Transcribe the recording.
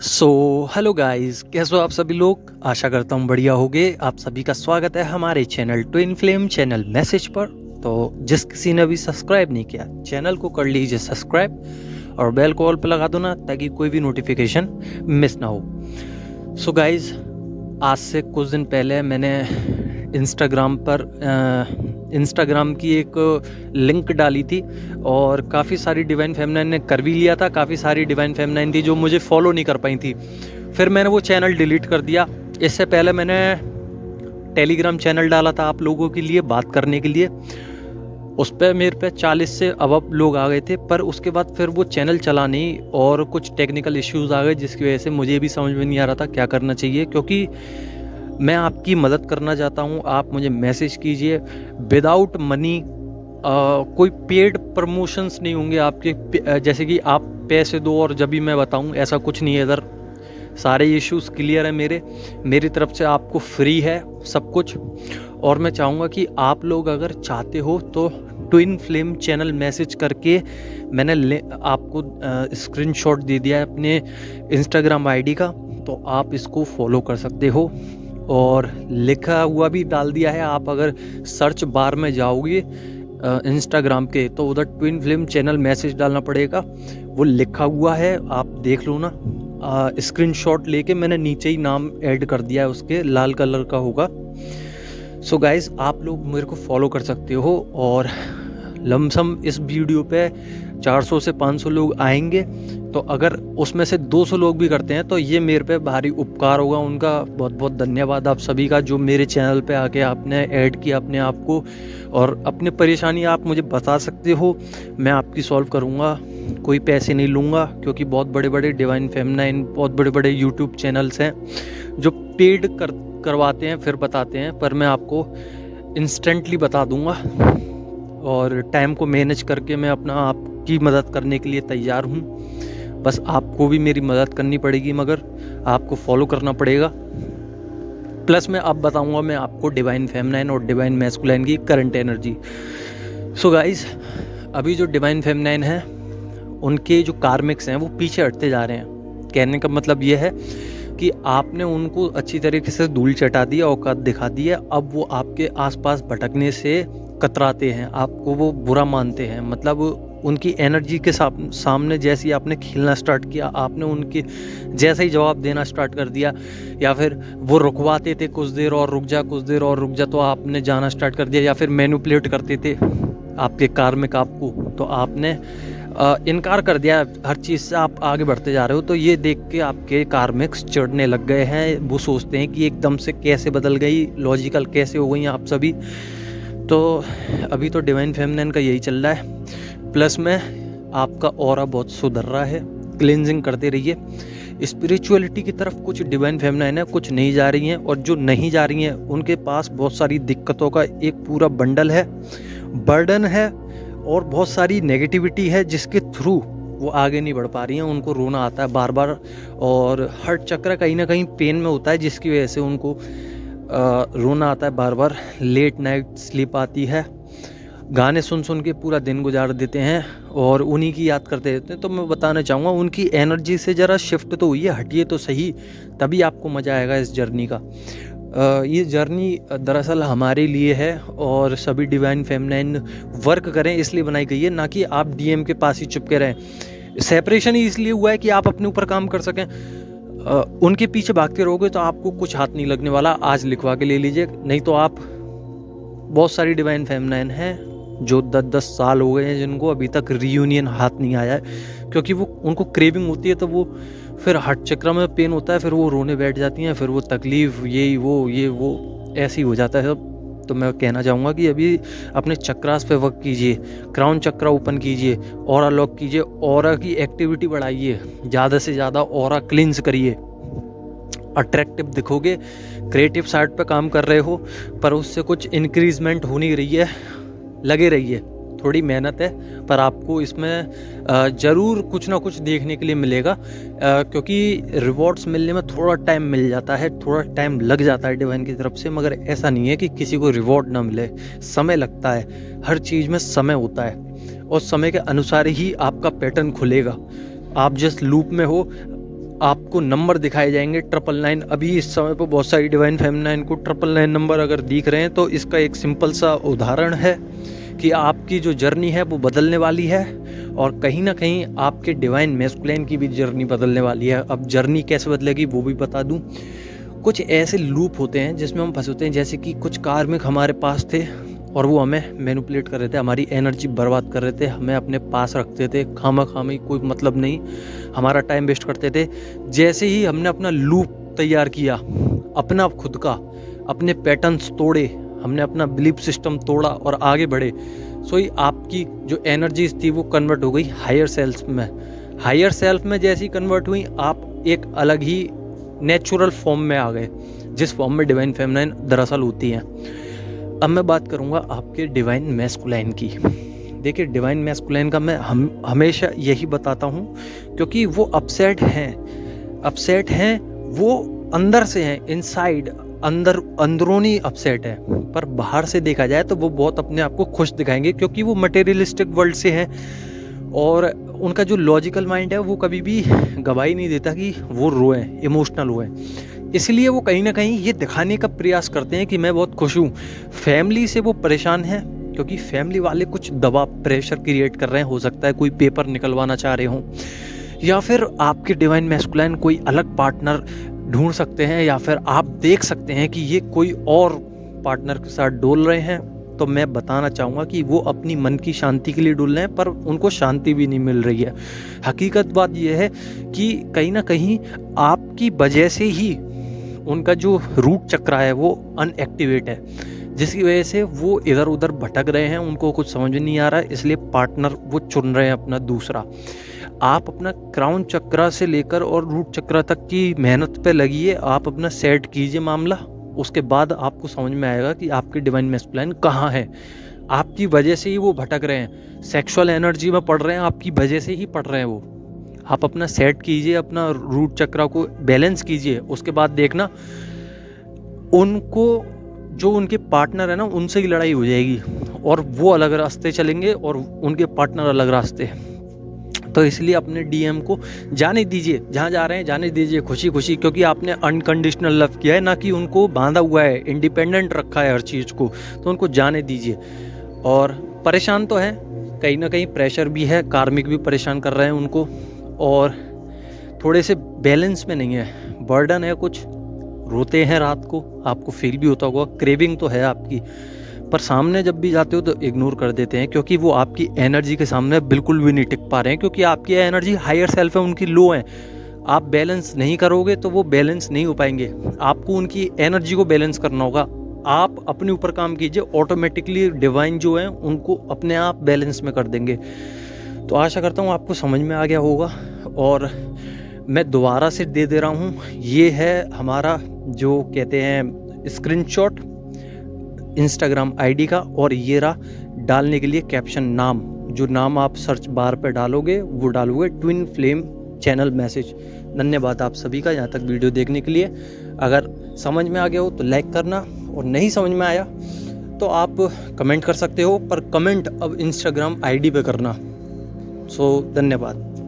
So hello guys, कैसे हो आप सभी लोग। आशा करता हूँ बढ़िया होगे। आप सभी का स्वागत है हमारे channel twin flame channel message पर। तो जिस किसी ने अभी सब्सक्राइब नहीं किया चैनल को कर लीजिए सब्सक्राइब और बेल को ऑल पर लगा दो ना, ताकि कोई भी नोटिफिकेशन मिस ना हो। सो गाइस, आज से कुछ दिन पहले मैंने इंस्टाग्राम की एक लिंक डाली थी और काफ़ी सारी डिवाइन फेमिनाइन ने कर भी लिया था। काफ़ी सारी डिवाइन फेमिनाइन थी जो मुझे फॉलो नहीं कर पाई थी। फिर मैंने वो चैनल डिलीट कर दिया। इससे पहले मैंने टेलीग्राम चैनल डाला था आप लोगों के लिए बात करने के लिए। उस पर मेरे पे 40 से अब लोग आ गए थे, पर उसके बाद फिर वो चैनल चला नहीं और कुछ टेक्निकल इश्यूज आ गए, जिसकी वजह से मुझे भी समझ में नहीं आ रहा था क्या करना चाहिए। क्योंकि मैं आपकी मदद करना चाहता हूँ, आप मुझे मैसेज कीजिए विदाउट मनी। कोई पेड प्रमोशंस नहीं होंगे आपके, जैसे कि आप पैसे दो और जब भी मैं बताऊँ, ऐसा कुछ नहीं है। इधर सारे इश्यूज क्लियर है मेरी तरफ से, आपको फ्री है सब कुछ। और मैं चाहूँगा कि आप लोग अगर चाहते हो तो ट्विन फ्लेम चैनल मैसेज करके मैंने आपको स्क्रीनशॉट दे दिया है अपने इंस्टाग्राम आईडी का, तो आप इसको फॉलो कर सकते हो। और लिखा हुआ भी डाल दिया है, आप अगर सर्च बार में जाओगे इंस्टाग्राम के तो उधर ट्विन फ्लेम चैनल मैसेज डालना पड़ेगा। वो लिखा हुआ है, आप देख लो ना। स्क्रीनशॉट लेके मैंने नीचे ही नाम ऐड कर दिया है, उसके लाल कलर का होगा। सो गाइज, आप लोग मेरे को फॉलो कर सकते हो। और लमसम इस वीडियो पे 400 से 500 लोग आएंगे, तो अगर उसमें से 200 लोग भी करते हैं तो ये मेरे पे भारी उपकार होगा। उनका बहुत बहुत धन्यवाद आप सभी का, जो मेरे चैनल पे आके आपने ऐड किया अपने आप को। और अपनी परेशानी आप मुझे बता सकते हो, मैं आपकी सॉल्व करूँगा। कोई पैसे नहीं लूँगा, क्योंकि बहुत बड़े बड़े डिवाइन फेमिनाइन, बहुत बड़े बड़े यूट्यूब चैनल्स हैं जो पेड करवाते हैं फिर बताते हैं, पर मैं आपको इंस्टेंटली बता दूँगा। और टाइम को मैनेज करके मैं अपना आपकी मदद करने के लिए तैयार हूँ। बस आपको भी मेरी मदद करनी पड़ेगी, मगर आपको फॉलो करना पड़ेगा। प्लस मैं अब बताऊँगा मैं आपको डिवाइन फेमिनाइन और डिवाइन मैस्कुलाइन की करंट एनर्जी। सो गाइस, अभी जो डिवाइन फेमिनाइन है उनके जो कार्मिक्स हैं वो पीछे हटते जा रहे हैं। कहने का मतलब ये है कि आपने उनको अच्छी तरीके से धूल चटा दिया, औकात दिखा दी है। अब वो आपके आसपास भटकने से कतराते हैं, आपको वो बुरा मानते हैं। मतलब उनकी एनर्जी के सामने जैसे ही आपने खेलना स्टार्ट किया, आपने उनके जैसे ही जवाब देना स्टार्ट कर दिया, या फिर वो रुकवाते थे कुछ देर और रुक जा, कुछ देर और रुक जा, तो आपने जाना स्टार्ट कर दिया। या फिर मैनिपुलेट करते थे आपके कार्मिक आपको, तो आपने इनकार कर दिया हर चीज़ से, आप आगे बढ़ते जा रहे हो। तो ये देख के आपके कार्मिक्स चिढ़ने लग गए हैं। वो सोचते हैं कि एकदम से कैसे बदल गई, लॉजिकल कैसे हो गई आप सभी। तो अभी तो डिवाइन फेमिनिन का यही चल रहा है। प्लस में आपका ऑरा बहुत सुधर रहा है, क्लींजिंग करते रहिए। स्पिरिचुअलिटी की तरफ कुछ डिवाइन फेमिनिन है, कुछ नहीं जा रही हैं, और जो नहीं जा रही हैं उनके पास बहुत सारी दिक्कतों का एक पूरा बंडल है, बर्डन है, और बहुत सारी नेगेटिविटी है, जिसके थ्रू वो आगे नहीं बढ़ पा रही हैं। उनको रोना आता है बार बार, और हार्ट चक्र कहीं ना कहीं पेन में होता है, जिसकी वजह से उनको रोना आता है बार बार। लेट नाइट स्लीप आती है, गाने सुन सुन के पूरा दिन गुजार देते हैं और उन्हीं की याद करते रहते हैं। तो मैं बताना चाहूँगा, उनकी एनर्जी से ज़रा शिफ्ट तो हुई है, हटिए तो सही, तभी आपको मज़ा आएगा इस जर्नी का। ये जर्नी दरअसल हमारे लिए है, और सभी डिवाइन फेमिनाइन वर्क करें इसलिए बनाई गई है, ना कि आप डीएम के पास ही चिपके रहें। सेपरेशन ही इसलिए हुआ है कि आप अपने ऊपर काम कर सकें। उनके पीछे भागते रहोगे तो आपको कुछ हाथ नहीं लगने वाला। आज लिखवा के ले लीजिए, नहीं तो आप, बहुत सारी डिवाइन फेमिनाइन हैं जो 10-10 साल हो गए हैं जिनको अभी तक रीयूनियन हाथ नहीं आया है, क्योंकि वो उनको क्रेविंग होती है, तो वो फिर हार्ट चक्र में पेन होता है, फिर वो रोने बैठ जाती हैं, फिर वो तकलीफ़ ये वो ऐसे ही हो जाता है सब। तो मैं कहना चाहूँगा कि अभी अपने चक्रास पे वर्क कीजिए, क्राउन चक्रा ओपन कीजिए, ऑरा लॉक कीजिए, ऑरा की एक्टिविटी बढ़ाइए, ज़्यादा से ज़्यादा ऑरा क्लींस करिए। अट्रैक्टिव दिखोगे, क्रिएटिव साइड पे काम कर रहे हो, पर उससे कुछ इंक्रीजमेंट हो नहीं रही है। लगे रहिए, थोड़ी मेहनत है, पर आपको इसमें ज़रूर कुछ ना कुछ देखने के लिए मिलेगा। क्योंकि रिवॉर्ड्स मिलने में थोड़ा टाइम मिल जाता है, थोड़ा टाइम लग जाता है डिवाइन की तरफ से, मगर ऐसा नहीं है कि किसी को रिवॉर्ड ना मिले। समय लगता है, हर चीज़ में समय होता है, और समय के अनुसार ही आपका पैटर्न खुलेगा। आप जिस लूप में हो, आपको नंबर दिखाए जाएंगे 999। अभी इस समय पर बहुत सारी डिवाइन फेमिनाइन को 999 नंबर अगर दिख रहे हैं तो इसका एक सिंपल सा उदाहरण है कि आपकी जो जर्नी है वो बदलने वाली है, और कहीं ना कहीं आपके डिवाइन मैस्कुलाइन की भी जर्नी बदलने वाली है। अब जर्नी कैसे बदलेगी वो भी बता दूं। कुछ ऐसे लूप होते हैं जिसमें हम फंसे होते हैं, जैसे कि कुछ कार्मिक हमारे पास थे और वो हमें मैनिपुलेट कर रहे थे, हमारी एनर्जी बर्बाद कर रहे थे, हमें अपने पास रखते थे खामा कोई मतलब नहीं, हमारा टाइम वेस्ट करते थे। जैसे ही हमने अपना लूप तैयार किया, अपना खुद का, अपने पैटर्न्स तोड़े, हमने अपना बिलीफ सिस्टम तोड़ा और आगे बढ़े, सो ही आपकी जो एनर्जीज थी वो कन्वर्ट हो गई हायर सेल्फ में। हायर सेल्फ में जैसी कन्वर्ट हुई, आप एक अलग ही नेचुरल फॉर्म में आ गए, जिस फॉर्म में डिवाइन फेमिनाइन दरअसल होती हैं। अब मैं बात करूंगा आपके डिवाइन मैस्कुलाइन की। देखिए, डिवाइन मैस्कुलाइन का मैं हमेशा यही बताता हूं, क्योंकि वो अपसेट हैं, वो अंदर से हैं, इनसाइड, अंदरूनी अपसेट है, पर बाहर से देखा जाए तो वो बहुत अपने आप को खुश दिखाएंगे, क्योंकि वो मटेरियलिस्टिक वर्ल्ड से हैं और उनका जो लॉजिकल माइंड है वो कभी भी गवाही नहीं देता कि वो रोए, इमोशनल हुए। इसलिए वो कहीं ना कहीं ये दिखाने का प्रयास करते हैं कि मैं बहुत खुश हूँ। फैमिली से वो परेशान हैं, क्योंकि फैमिली वाले कुछ दबाव, प्रेशर क्रिएट कर रहे हैं। हो सकता है कोई पेपर निकलवाना चाह रहे हों, या फिर आपके डिवाइन मैस्कुलाइन कोई अलग पार्टनर ढूंढ सकते हैं, या फिर आप देख सकते हैं कि ये कोई और पार्टनर के साथ डोल रहे हैं। तो मैं बताना चाहूँगा कि वो अपनी मन की शांति के लिए डोल रहे हैं, पर उनको शांति भी नहीं मिल रही है। हकीकत बात यह है कि कहीं ना कहीं आपकी वजह से ही उनका जो रूट चक्र है वो अनएक्टिवेट है, जिसकी वजह से वो इधर उधर भटक रहे हैं, उनको कुछ समझ नहीं आ रहा है, इसलिए पार्टनर वो चुन रहे हैं अपना दूसरा। आप अपना क्राउन चक्र से लेकर और रूट चक्र तक की मेहनत पे लगिए, आप अपना सेट कीजिए मामला, उसके बाद आपको समझ में आएगा कि आपके डिवाइन मैस्कुलाइन कहाँ है। आपकी वजह से ही वो भटक रहे हैं, सेक्सुअल एनर्जी में पड़ रहे हैं, आपकी वजह से ही पड़ रहे हैं वो। आप अपना सेट कीजिए, अपना रूट चक्र को बैलेंस कीजिए, उसके बाद देखना उनको, जो उनके पार्टनर है ना, उनसे ही लड़ाई हो जाएगी और वो अलग रास्ते चलेंगे और उनके पार्टनर अलग रास्ते। तो इसलिए अपने डीएम को जाने दीजिए, जहाँ जा रहे हैं जाने दीजिए खुशी खुशी, क्योंकि आपने अनकंडीशनल लव किया है, ना कि उनको बांधा हुआ है, इंडिपेंडेंट रखा है हर चीज़ को, तो उनको जाने दीजिए। और परेशान तो है, कहीं ना कहीं प्रेशर भी है, कार्मिक भी परेशान कर रहे हैं उनको, और थोड़े से बैलेंस में नहीं है, बर्डन है कुछ, रोते हैं रात को, आपको फील भी होता होगा, क्रेविंग तो है आपकी, पर सामने जब भी जाते हो तो इग्नोर कर देते हैं, क्योंकि वो आपकी एनर्जी के सामने बिल्कुल भी नहीं टिक पा रहे हैं, क्योंकि आपकी एनर्जी हायर सेल्फ है, उनकी लो है। आप बैलेंस नहीं करोगे तो वो बैलेंस नहीं हो पाएंगे, आपको उनकी एनर्जी को बैलेंस करना होगा। आप अपने ऊपर काम कीजिए, ऑटोमेटिकली डिवाइन जो है उनको अपने आप बैलेंस में कर देंगे। तो आशा करता हूँ आपको समझ में आ गया होगा, और मैं दोबारा से दे रहा हूँ, ये है हमारा जो कहते हैं स्क्रीनशॉट इंस्टाग्राम आईडी का, और ये रहा डालने के लिए कैप्शन नाम, जो नाम आप सर्च बार पे डालोगे वो डालोगे ट्विन फ्लेम चैनल मैसेज। धन्यवाद आप सभी का यहाँ तक वीडियो देखने के लिए। अगर समझ में आ गया हो तो लाइक करना, और नहीं समझ में आया तो आप कमेंट कर सकते हो, पर कमेंट अब इंस्टाग्राम आईडी पे करना। सो धन्यवाद।